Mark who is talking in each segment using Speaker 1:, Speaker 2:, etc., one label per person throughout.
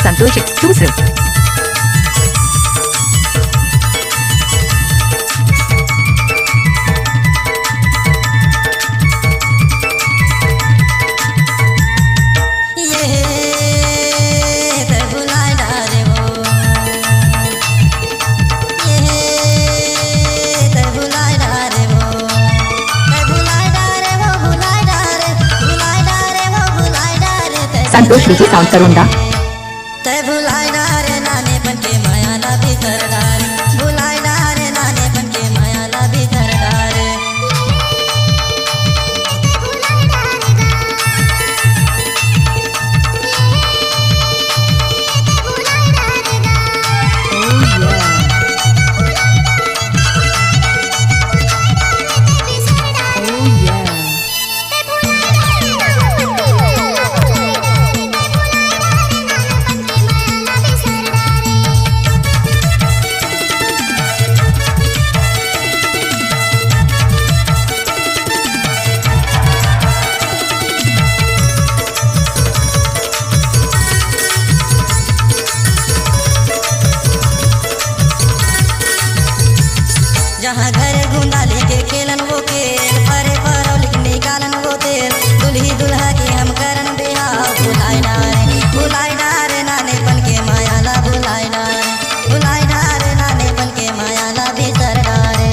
Speaker 1: संतोष exclusive. संतोष DJ sound करूंगा।
Speaker 2: तय भुलाय डारे नाने बनके मायाला भीतर डारे, भुलाय डारे नाने बनके मायाला भीतर डारे। जहाँ घर गुंडाली के खेलन वो खेल, परे परौली के निकालन वो तेल, दुल्ही दुल्हा के हम करन बिहाव। भुलाय डारे नाने बनके मायाला भुलाय डारे नाने बनके मायाला भीतर डारे।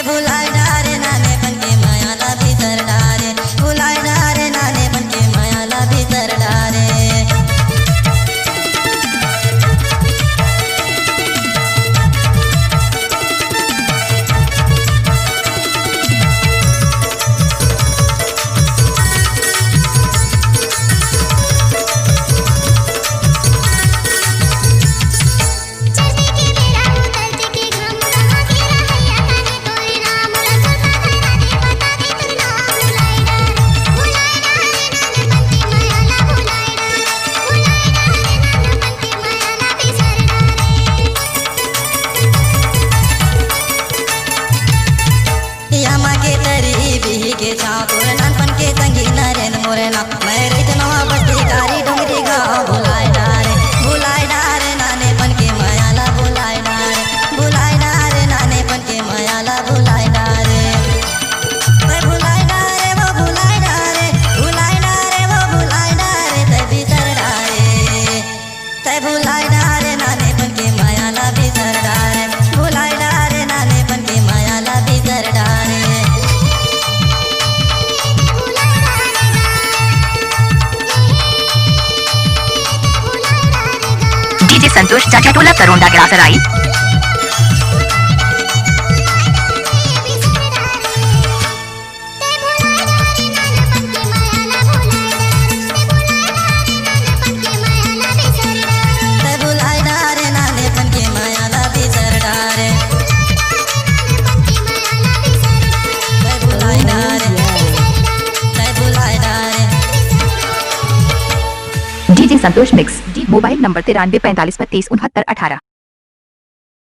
Speaker 2: भुलाय डारे नाने बनके मायाला भीतर डारे, भुलाय डारे नाने बनके मायाला भीतर डारे। यामा के तरी बिही के चाँपुर नानपन के तंगी नरेन मोरेना, मैं रही नवा बस्ती कारी डोंगरी गाँव। भुलाय डारे नाने बनके मायाला भुलाय डारे नाने बनके मायाला भुलाय डारे। भुलाय डारे वो भुलाय डारे, भुलाय डारे वो भुलाय डारे, तय भीतर डारे, तय भुलाय डारे नाने बनके मायाला भीतर डारे, भुलाय डारे नाने बनके मायाला भीतर डारे।
Speaker 1: डीजे संतोष चाचा टोला करोंदा गिरासराई। डीजे संतोष मिक्स। Mobile number 93 45 32 69 18।